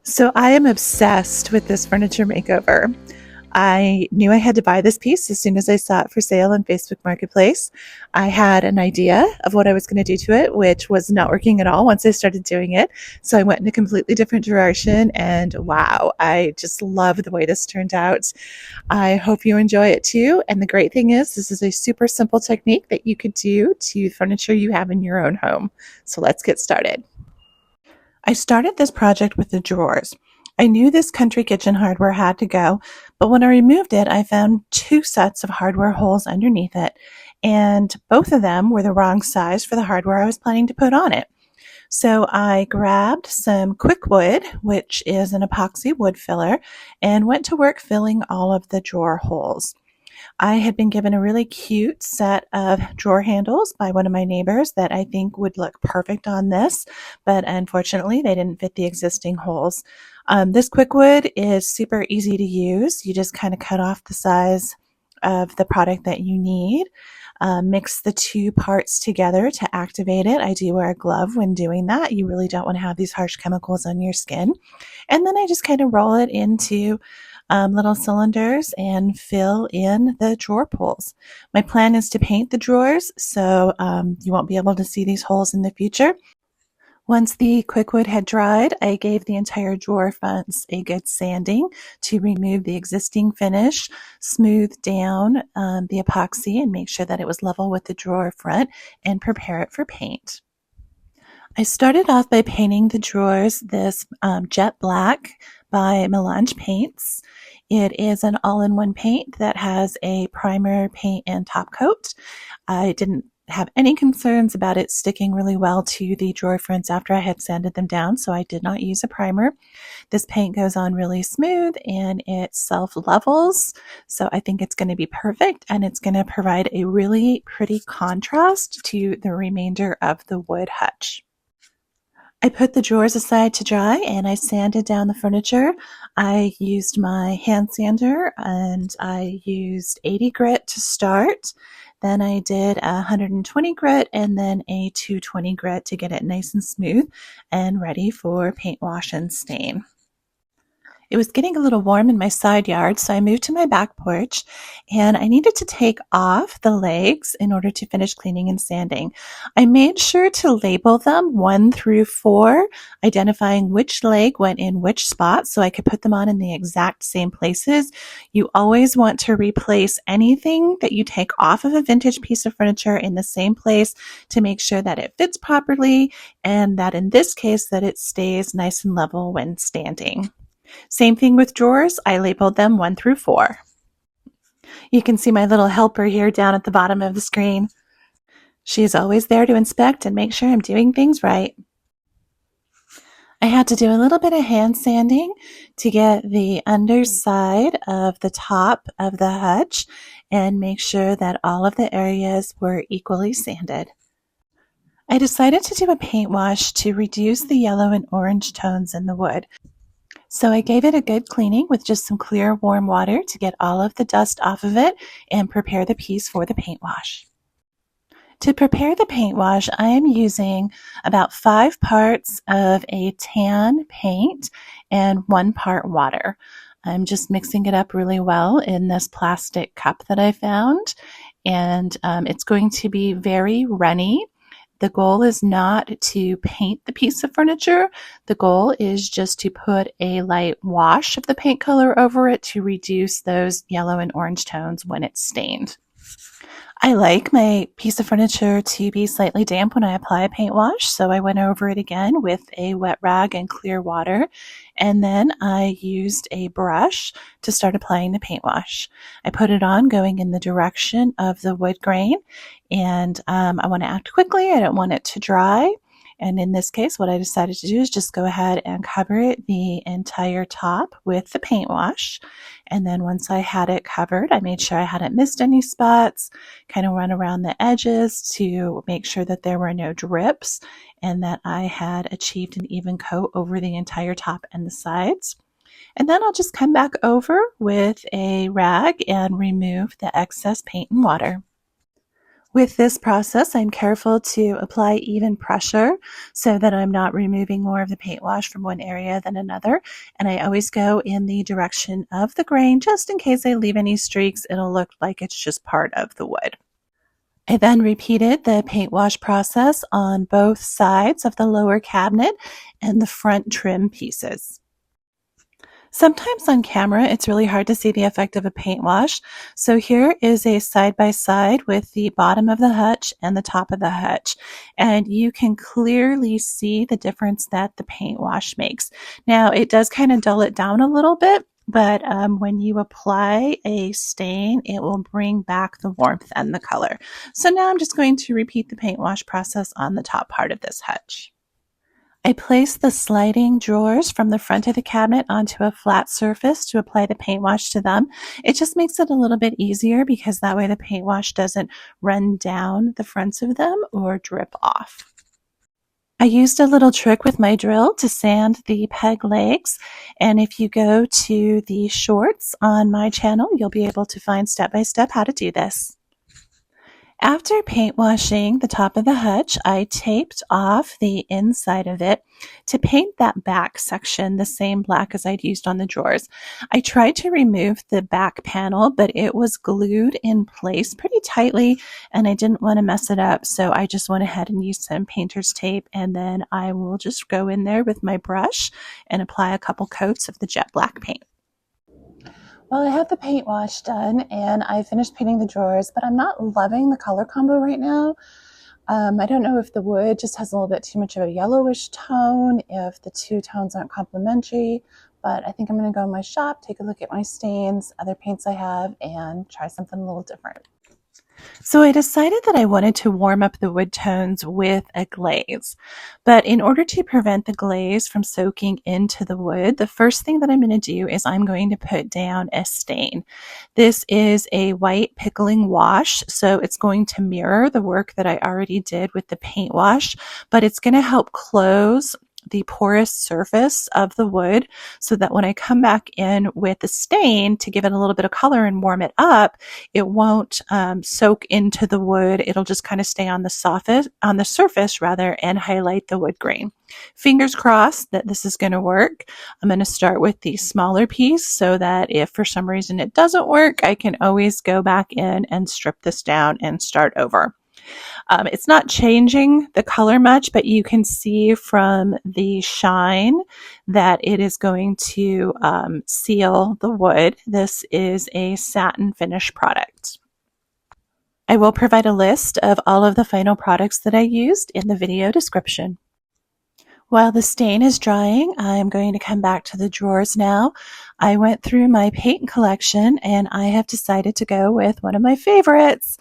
So I am obsessed with this furniture makeover. I knew I had to buy this piece as soon as I saw it for sale on Facebook Marketplace. I had an idea of what I was going to do to it, which was not working at all once I started doing it. So I went in a completely different direction, and wow, I just love the way this turned out. I hope you enjoy it too. And the great thing is, this is a super simple technique that you could do to furniture you have in your own home. So let's get started. I started this project with the drawers. I knew this country kitchen hardware had to go, but when I removed it, I found two sets of hardware holes underneath it, and both of them were the wrong size for the hardware I was planning to put on it. So I grabbed some Quickwood, which is an epoxy wood filler, and went to work filling all of the drawer holes. I had been given a really cute set of drawer handles by one of my neighbors that I think would look perfect on this, but unfortunately they didn't fit the existing holes. This Quickwood is super easy to use. You just kind of cut off the size of the product that you need. Mix the two parts together to activate it. I do wear a glove when doing that. You really don't want to have these harsh chemicals on your skin. And then I just kind of roll it into little cylinders and fill in the drawer pulls. My plan is to paint the drawers, so you won't be able to see these holes in the future. Once the Quickwood had dried, I gave the entire drawer fronts a good sanding to remove the existing finish, smooth down the epoxy and make sure that it was level with the drawer front, and prepare it for paint. I started off by painting the drawers this jet black by Melange Paints. It is an all-in-one paint that has a primer, paint, and top coat. I didn't have any concerns about it sticking really well to the drawer fronts after I had sanded them down, so I did not use a primer. This paint goes on really smooth and it self-levels, so I think it's going to be perfect, and it's going to provide a really pretty contrast to the remainder of the wood hutch. I put the drawers aside to dry and I sanded down the furniture. I used my hand sander and I used 80 grit to start. Then I did 120 grit and then a 220 grit to get it nice and smooth and ready for paint wash and stain. It was getting a little warm in my side yard, so I moved to my back porch, and I needed to take off the legs in order to finish cleaning and sanding. I made sure to label them 1 through 4, identifying which leg went in which spot so I could put them on in the exact same places. You always want to replace anything that you take off of a vintage piece of furniture in the same place to make sure that it fits properly, and that in this case that it stays nice and level when standing. Same thing with drawers. I labeled them 1 through 4. You can see my little helper here down at the bottom of the screen. She's always there to inspect and make sure I'm doing things right. I had to do a little bit of hand sanding to get the underside of the top of the hutch and make sure that all of the areas were equally sanded. I decided to do a paint wash to reduce the yellow and orange tones in the wood. So I gave it a good cleaning with just some clear warm water to get all of the dust off of it and prepare the piece for the paint wash. To prepare the paint wash, I am using about 5 parts of a tan paint and 1 part water. I'm just mixing it up really well in this plastic cup that I found, and it's going to be very runny. The goal is not to paint the piece of furniture. The goal is just to put a light wash of the paint color over it to reduce those yellow and orange tones when it's stained. I like my piece of furniture to be slightly damp when I apply a paint wash, so I went over it again with a wet rag and clear water, and then I used a brush to start applying the paint wash. I put it on going in the direction of the wood grain, and I want to act quickly. I don't want it to dry. And in this case, what I decided to do is just go ahead and cover the entire top with the paint wash. And then once I had it covered, I made sure I hadn't missed any spots, kind of run around the edges to make sure that there were no drips and that I had achieved an even coat over the entire top and the sides. And then I'll just come back over with a rag and remove the excess paint and water. With this process, I'm careful to apply even pressure so that I'm not removing more of the paint wash from one area than another. And I always go in the direction of the grain just in case I leave any streaks. It'll look like it's just part of the wood. I then repeated the paint wash process on both sides of the lower cabinet and the front trim pieces. Sometimes on camera, it's really hard to see the effect of a paint wash. So here is a side-by-side with the bottom of the hutch and the top of the hutch. And you can clearly see the difference that the paint wash makes. Now, it does kind of dull it down a little bit, but when you apply a stain, it will bring back the warmth and the color. So now I'm just going to repeat the paint wash process on the top part of this hutch. I place the sliding drawers from the front of the cabinet onto a flat surface to apply the paint wash to them. It just makes it a little bit easier because that way the paint wash doesn't run down the fronts of them or drip off. I used a little trick with my drill to sand the peg legs, and if you go to the shorts on my channel, you'll be able to find step-by-step how to do this. After paint washing the top of the hutch, I taped off the inside of it to paint that back section the same black as I'd used on the drawers. I tried to remove the back panel, but it was glued in place pretty tightly and I didn't want to mess it up. So I just went ahead and used some painter's tape, and then I will just go in there with my brush and apply a couple coats of the jet black paint. Well, I have the paint wash done and I finished painting the drawers, but I'm not loving the color combo right now. I don't know if the wood just has a little bit too much of a yellowish tone, if the two tones aren't complementary, but I think I'm going to go in my shop, take a look at my stains, other paints I have, and try something a little different. So I decided that I wanted to warm up the wood tones with a glaze. But in order to prevent the glaze from soaking into the wood, the first thing that I'm going to do is I'm going to put down a stain. This is a white pickling wash, so it's going to mirror the work that I already did with the paint wash, but it's going to help close the porous surface of the wood so that when I come back in with the stain to give it a little bit of color and warm it up, it won't soak into the wood. It'll just kind of stay on the surface rather, and highlight the wood grain. Fingers crossed that this is going to work. I'm going to start with the smaller piece so that if for some reason it doesn't work, I can always go back in and strip this down and start over. It's not changing the color much, but you can see from the shine that it is going to seal the wood. This is a satin finish product. I will provide a list of all of the final products that I used in the video description. While the stain is drying, I'm going to come back to the drawers now. I went through my paint collection and I have decided to go with one of my favorites.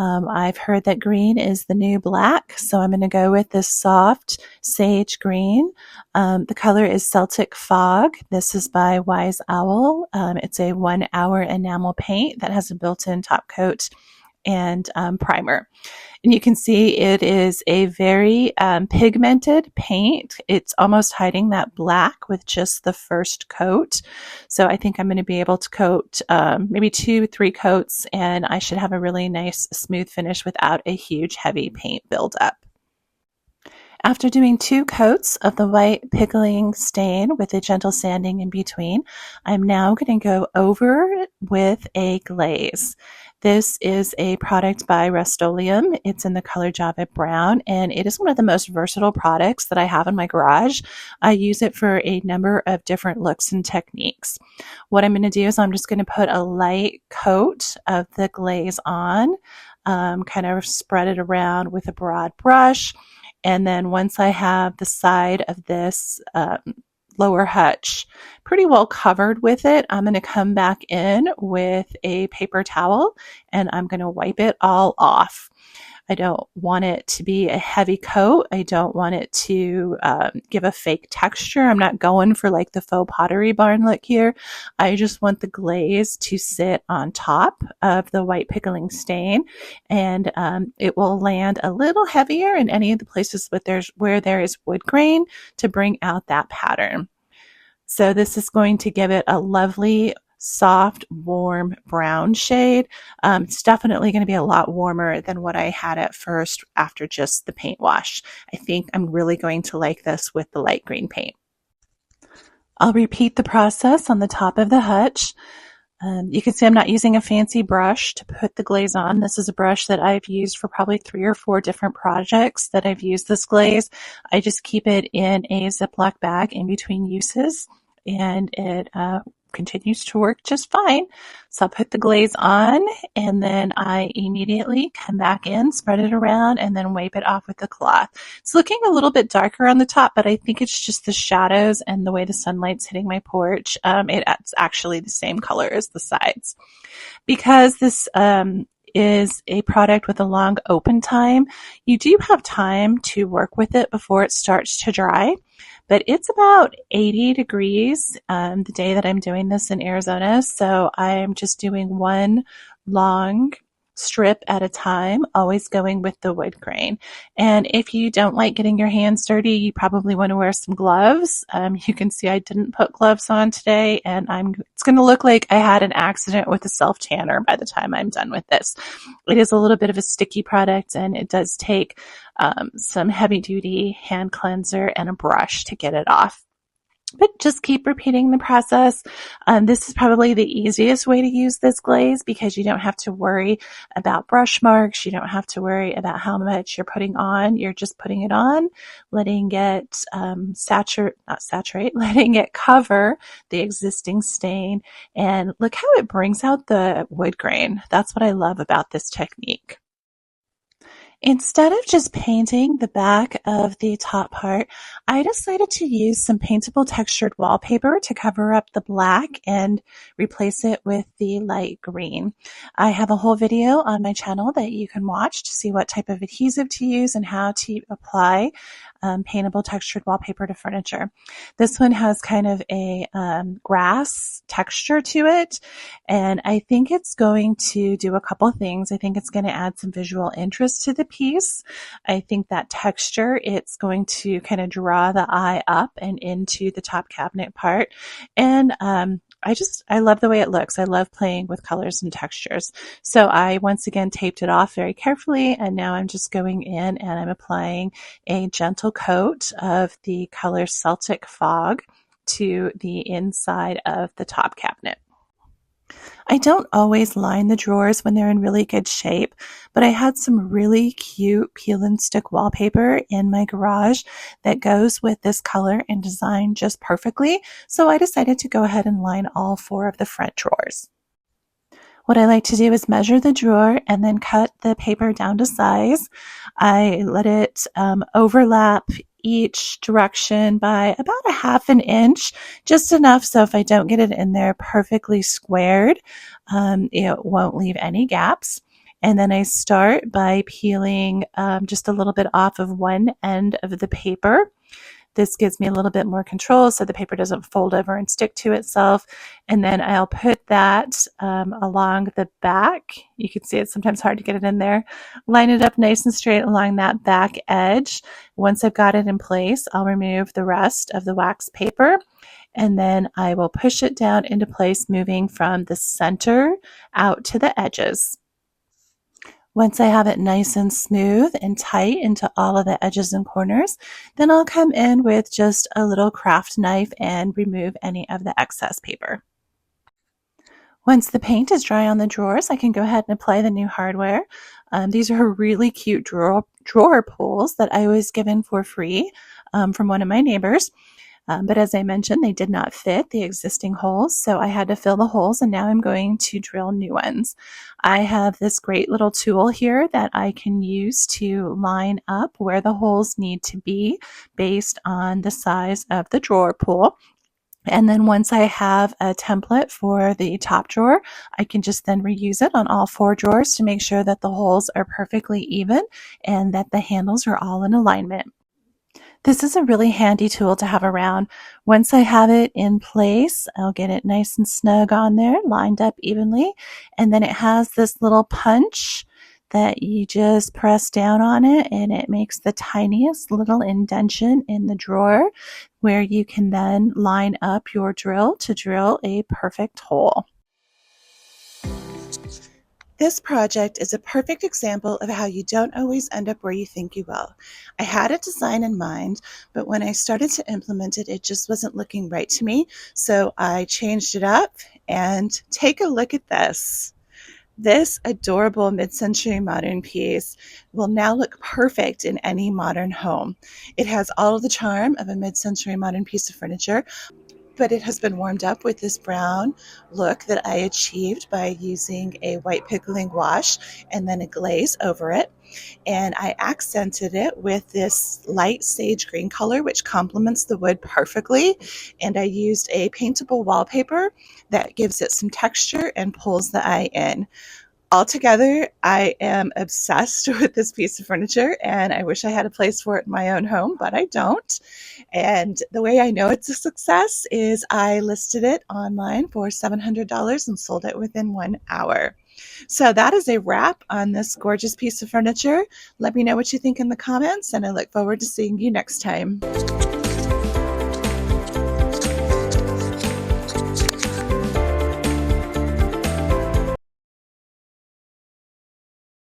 I've heard that green is the new black, so I'm going to go with this soft sage green. The color is Celtic Fog. This is by Wise Owl. It's a 1 hour enamel paint that has a built-in top coat and primer. And you can see it is a very pigmented paint. It's almost hiding that black with just the first coat. So I think I'm going to be able to coat maybe 2-3 coats, and I should have a really nice smooth finish without a huge heavy paint buildup. After doing 2 coats of the white pickling stain with a gentle sanding in between, I'm now going to go over it with a glaze. This is a product by Rustoleum. It's in the color Java Brown, and it is one of the most versatile products that I have in my garage. I use it for a number of different looks and techniques. What I'm going to do is I'm just going to put a light coat of the glaze on, kind of spread it around with a broad brush. And then once I have the side of this lower hutch pretty well covered with it, I'm going to come back in with a paper towel and I'm going to wipe it all off. I don't want it to be a heavy coat. I don't want it to give a fake texture. I'm not going for like the faux Pottery Barn look here. I just want the glaze to sit on top of the white pickling stain, and it will land a little heavier in any of the places where there is wood grain to bring out that pattern. So this is going to give it a lovely soft, warm brown shade. It's definitely going to be a lot warmer than what I had at first after just the paint wash. I think I'm really going to like this with the light green paint. I'll repeat the process on the top of the hutch. You can see I'm not using a fancy brush to put the glaze on. This is a brush that I've used for probably 3 or 4 different projects that I've used this glaze. I just keep it in a Ziploc bag in between uses, and it continues to work just fine. So I'll put the glaze on, and then I immediately come back in, spread it around, and then wipe it off with the cloth. It's looking a little bit darker on the top, but I think it's just the shadows and the way the sunlight's hitting my porch. It's actually the same color as the sides. Because this is a product with a long open time, you do have time to work with it before it starts to dry. But it's about 80 degrees the day that I'm doing this in Arizona. So I'm just doing one long strip at a time, always going with the wood grain. And if you don't like getting your hands dirty, you probably want to wear some gloves. You can see I didn't put gloves on today, and it's going to look like I had an accident with a self tanner by the time I'm done with this. It is a little bit of a sticky product, and it does take some heavy duty hand cleanser and a brush to get it off. But just keep repeating the process. This is probably the easiest way to use this glaze because you don't have to worry about brush marks. You don't have to worry about how much you're putting on. You're just putting it on, letting it letting it cover the existing stain. And look how it brings out the wood grain. That's what I love about this technique. Instead of just painting the back of the top part, I decided to use some paintable textured wallpaper to cover up the black and replace it with the light green. I have a whole video on my channel that you can watch to see what type of adhesive to use and how to apply paintable textured wallpaper to furniture. This one has kind of a grass texture to it, and I think it's going to do a couple things. I think it's going to add some visual interest to the piece. I think that texture, it's going to kind of draw the eye up and into the top cabinet part. And I love the way it looks. I love playing with colors and textures. So I once again taped it off very carefully, and now I'm just going in and I'm applying a gentle coat of the color Celtic Fog to the inside of the top cabinet. I don't always line the drawers when they're in really good shape, but I had some really cute peel and stick wallpaper in my garage that goes with this color and design just perfectly, so I decided to go ahead and line all 4 of the front drawers. What I like to do is measure the drawer and then cut the paper down to size. I let it overlap each direction by about a half an inch, just enough so if I don't get it in there perfectly squared, it won't leave any gaps. And then I start by peeling just a little bit off of one end of the paper. This gives me a little bit more control so the paper doesn't fold over and stick to itself. And then I'll put that along the back. You can see it's sometimes hard to get it in there. Line it up nice and straight along that back edge. Once I've got it in place, I'll remove the rest of the wax paper, and then I will push it down into place, moving from the center out to the edges. Once I have it nice and smooth and tight into all of the edges and corners, then I'll come in with just a little craft knife and remove any of the excess paper. Once the paint is dry on the drawers, I can go ahead and apply the new hardware. These are really cute drawer pulls that I was given for free from one of my neighbors. But as I mentioned, they did not fit the existing holes, so I had to fill the holes, and now I'm going to drill new ones. I have this great little tool here that I can use to line up where the holes need to be based on the size of the drawer pull. And then once I have a template for the top drawer, I can just then reuse it on all 4 drawers to make sure that the holes are perfectly even and that the handles are all in alignment. This is a really handy tool to have around. Once I have it in place, I'll get it nice and snug on there, lined up evenly. And then it has this little punch that you just press down on it and it makes the tiniest little indentation in the drawer where you can then line up your drill to drill a perfect hole. This project is a perfect example of how you don't always end up where you think you will. I had a design in mind, but when I started to implement it, it just wasn't looking right to me. So I changed it up, and take a look at this. This adorable mid-century modern piece will now look perfect in any modern home. It has all of the charm of a mid-century modern piece of furniture, but it has been warmed up with this brown look that I achieved by using a white pickling wash and then a glaze over it. And I accented it with this light sage green color, which complements the wood perfectly. And I used a paintable wallpaper that gives it some texture and pulls the eye in. Altogether, I am obsessed with this piece of furniture, and I wish I had a place for it in my own home, but I don't. And the way I know it's a success is I listed it online for $700 and sold it within 1 hour. So that is a wrap on this gorgeous piece of furniture. Let me know what you think in the comments, and I look forward to seeing you next time.